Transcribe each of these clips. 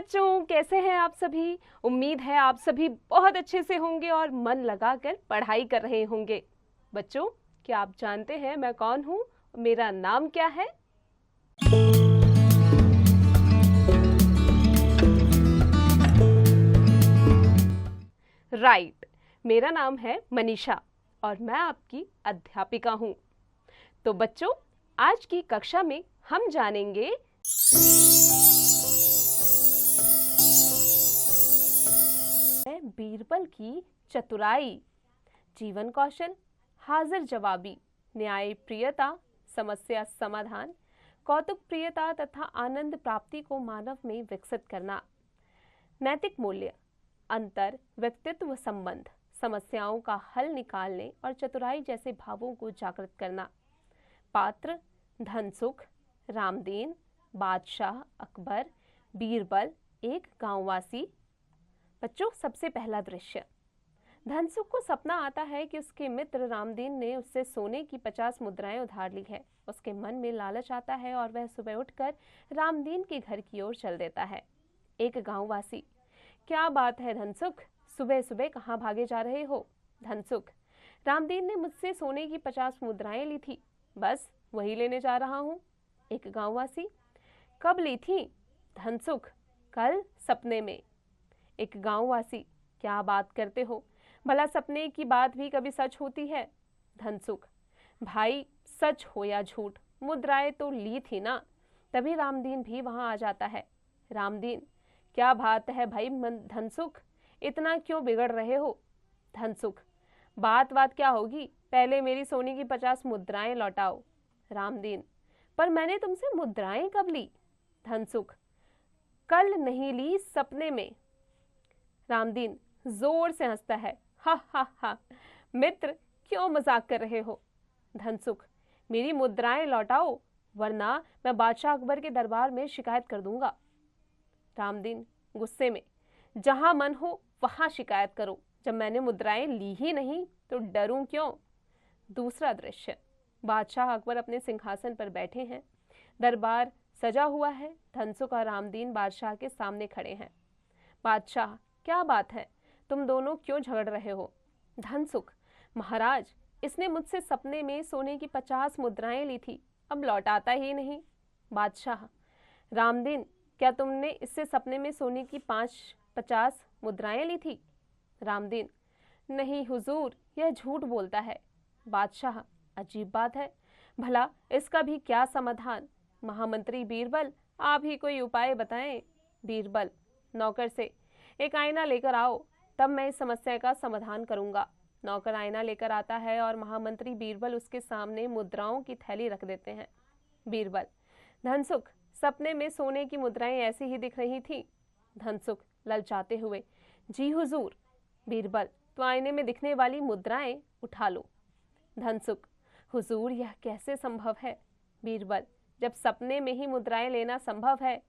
बच्चों, कैसे हैं आप सभी। उम्मीद है आप सभी बहुत अच्छे से होंगे और मन लगाकर पढ़ाई कर रहे होंगे। बच्चों, क्या आप जानते हैं मैं कौन हूँ, मेरा नाम क्या है? राइट, मेरा नाम है मनीषा और मैं आपकी अध्यापिका हूँ। तो बच्चों, आज की कक्षा में हम जानेंगे बीरबल की चतुराई, जीवन कौशल, हाजिर जवाबी, न्याय प्रियता, समस्या समाधान, कौतुक प्रियता तथा आनंद प्राप्ति को मानव में विकसित करना, नैतिक मूल्य, अंतर व्यक्तित्व संबंध, समस्याओं का हल निकालने और चतुराई जैसे भावों को जागृत करना। पात्र धनसुख, रामदीन, बादशाह अकबर, बीरबल, एक गांववासी। बच्चों, सबसे पहला दृश्य। धनसुख को सपना आता है कि उसके मित्र रामदीन ने उससे सोने की 50 मुद्राएं उधार ली है। उसके मन में लालच आता है और वह सुबह उठकर रामदीन के घर की ओर चल देता है। एक गांववासी, क्या बात है धनसुख, सुबह सुबह कहाँ भागे जा रहे हो? धनसुख, रामदीन ने मुझसे सोने की 50 मुद्राएं ली थी, बस वही लेने जा रहा हूँ। एक गांववासी, कब ली थी? धनसुख, कल सपने में। एक गांववासी, क्या बात करते हो, भला सपने की बात भी कभी सच होती है? धनसुख, भाई सच हो या झूठ, मुद्राएं तो ली थी ना। तभी रामदीन भी वहां आ जाता है। रामदीन, क्या बात है भाई धनसुख, इतना क्यों बिगड़ रहे हो? धनसुख, बात क्या होगी, पहले मेरी सोने की 50 मुद्राएं लौटाओ। रामदीन, पर मैंने तुमसे मुद्राएं कब ली? धनसुख, कल नहीं ली, सपने में। रामदीन जोर से हंसता है, हा हा हा, मित्र क्यों मजाक कर रहे हो? धनसुख, मेरी मुद्राएं लौटाओ वरना मैं बादशाह अकबर के दरबार में शिकायत कर दूंगा। रामदीन गुस्से में, जहां मन हो वहां शिकायत करो, जब मैंने मुद्राएं ली ही नहीं तो डरूं क्यों? दूसरा दृश्य। बादशाह अकबर अपने सिंहासन पर बैठे हैं, दरबार सजा हुआ है। धनसुख और रामदीन बादशाह के सामने खड़े हैं। बादशाह, क्या बात है, तुम दोनों क्यों झगड़ रहे हो? धनसुख, महाराज, इसने मुझसे सपने में सोने की 50 मुद्राएं ली थी, अब लौटाता ही नहीं। बादशाह, रामदीन, क्या तुमने इससे सपने में सोने की 50 मुद्राएं ली थी? रामदीन, नहीं हुजूर, यह झूठ बोलता है। बादशाह, अजीब बात है, भला इसका भी क्या समाधान? महामंत्री बीरबल, आप ही कोई उपाय बताएं। बीरबल नौकर से, एक आईना लेकर आओ, तब मैं इस समस्या का समाधान करूंगा। नौकर आईना लेकर आता है और महामंत्री बीरबल उसके सामने मुद्राओं की थैली रख देते हैं। बीरबल, धनसुख, सपने में सोने की मुद्राएं ऐसी ही दिख रही थी। धनसुख ललचाते हुए, जी हुजूर। बीरबल, तो आईने में दिखने वाली मुद्राएं उठा लो। धनसुख, हुजूर यह कैसे संभव है? बीरबल, जब सपने में ही मुद्राएं लेना संभव है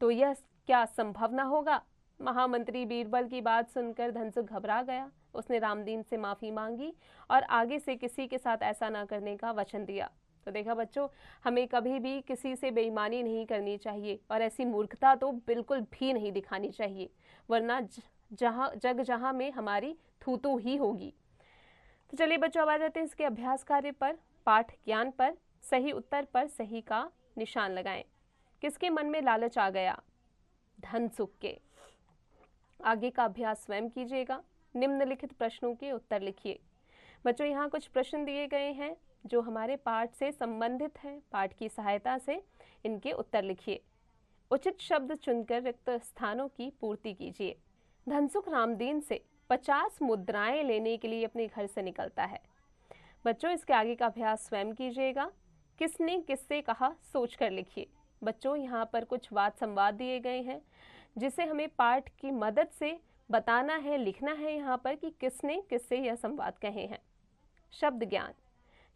तो यह क्या संभव न होगा? महामंत्री बीरबल की बात सुनकर धनसुख घबरा गया। उसने रामदीन से माफी मांगी और आगे से किसी के साथ ऐसा न करने का वचन दिया। तो देखा बच्चों, हमें कभी भी किसी से बेईमानी नहीं करनी चाहिए और ऐसी मूर्खता तो बिल्कुल भी नहीं दिखानी चाहिए, वरना जहां में हमारी थूथू ही होगी। तो चलिए बच्चों, अब आ जाते हैं इसके अभ्यास कार्य पर। पाठ ज्ञान पर सही उत्तर पर सही का निशान लगाएं। किसके मन में लालच आ गया? धनसुख के। आगे का अभ्यास स्वयं कीजिएगा। निम्नलिखित प्रश्नों के उत्तर लिखिए। बच्चों, यहाँ कुछ प्रश्न दिए गए हैं जो हमारे पाठ से संबंधित हैं। पाठ की सहायता से इनके उत्तर लिखिए। उचित शब्द चुनकर रिक्त स्थानों की पूर्ति कीजिए। धनसुख रामदीन से 50 मुद्राएं लेने के लिए अपने घर से निकलता है। बच्चों, इसके आगे का अभ्यास स्वयं कीजिएगा। किसने किससे कहा, सोच कर लिखिए। बच्चों, यहाँ पर कुछ वाद संवाद दिए गए हैं जिसे हमें पाठ की मदद से बताना है, लिखना है यहाँ पर कि किसने किससे यह संवाद कहे हैं। शब्द ज्ञान,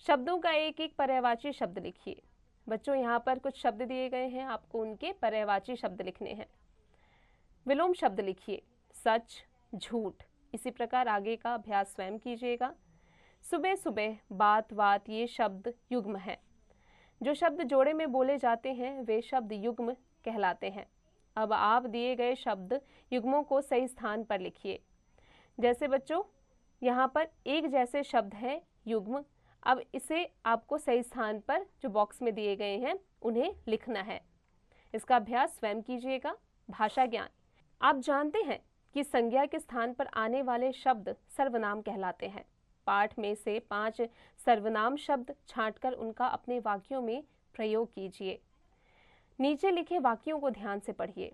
शब्दों का एक एक पर्यायवाची शब्द लिखिए। बच्चों, यहाँ पर कुछ शब्द दिए गए हैं, आपको उनके पर्यायवाची शब्द लिखने हैं। विलोम शब्द लिखिए, सच, झूठ। इसी प्रकार आगे का अभ्यास स्वयं कीजिएगा। सुबह सुबह, बात, ये शब्द युग्म है। जो शब्द जोड़े में बोले जाते हैं वे शब्द युग्म कहलाते हैं। अब आप दिए गए शब्द युग्मों को सही स्थान पर लिखिए। जैसे बच्चों यहाँ पर एक जैसे शब्द है युग्म, अब इसे आपको सही स्थान पर जो बॉक्स में दिए गए हैं उन्हें लिखना है। इसका अभ्यास स्वयं कीजिएगा। भाषा ज्ञान, आप जानते हैं कि संज्ञा के स्थान पर आने वाले शब्द सर्वनाम कहलाते हैं। पाठ में से 5 सर्वनाम शब्द छांटकर उनका अपने वाक्यों में प्रयोग कीजिए। नीचे लिखे वाक्यों को ध्यान से पढ़िए।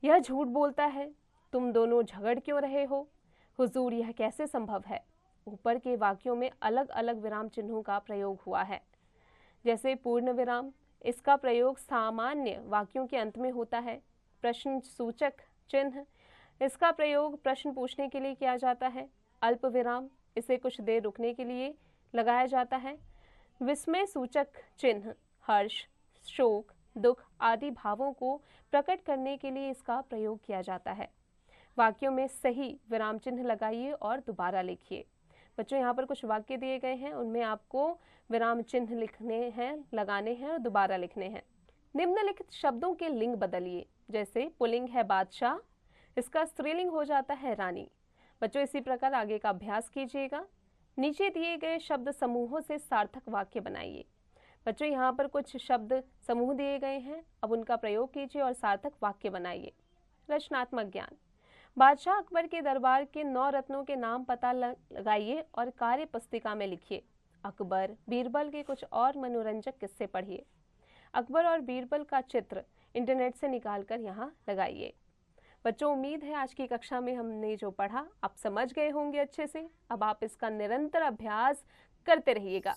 यह झूठ बोलता है, तुम दोनों झगड़ क्यों रहे हो, हुजूर यह कैसे संभव है। ऊपर के वाक्यों में अलग अलग विराम चिन्हों का प्रयोग हुआ है। जैसे पूर्ण विराम, इसका प्रयोग सामान्य वाक्यों के अंत में होता है। प्रश्न सूचक चिन्ह, इसका प्रयोग प्रश्न पूछने के लिए किया जाता है। अल्प विराम, इसे कुछ देर रुकने के लिए लगाया जाता है। विस्मय सूचक चिन्ह हर्ष, शोक, दुख आदि भावों को प्रकट करने के लिए इसका प्रयोग किया जाता है। वाक्यों में सही विराम चिन्ह लगाइए और दोबारा लिखिए। बच्चों यहाँ पर कुछ वाक्य दिए गए हैं, उनमें आपको विराम चिन्ह लिखने हैं, लगाने हैं और दोबारा लिखने हैं। निम्नलिखित शब्दों के लिंग बदलिए। जैसे पुल्लिंग है बादशाह, इसका स्त्रीलिंग हो जाता है रानी। बच्चों इसी प्रकार आगे का अभ्यास कीजिएगा। नीचे दिए गए शब्द समूहों से सार्थक वाक्य बनाइए। बच्चों यहाँ पर कुछ शब्द समूह दिए गए हैं, अब उनका प्रयोग कीजिए और सार्थक वाक्य बनाइए। रचनात्मक ज्ञान, बादशाह अकबर के दरबार के 9 रत्नों के नाम पता लगाइए और कार्य पुस्तिका में लिखिए। अकबर बीरबल के कुछ और मनोरंजक किस्से पढ़िए। अकबर और बीरबल का चित्र इंटरनेट से निकालकर यहाँ लगाइए। बच्चों उम्मीद है आज की कक्षा में हमने जो पढ़ा आप समझ गए होंगे अच्छे से। अब आप इसका निरंतर अभ्यास करते रहिएगा।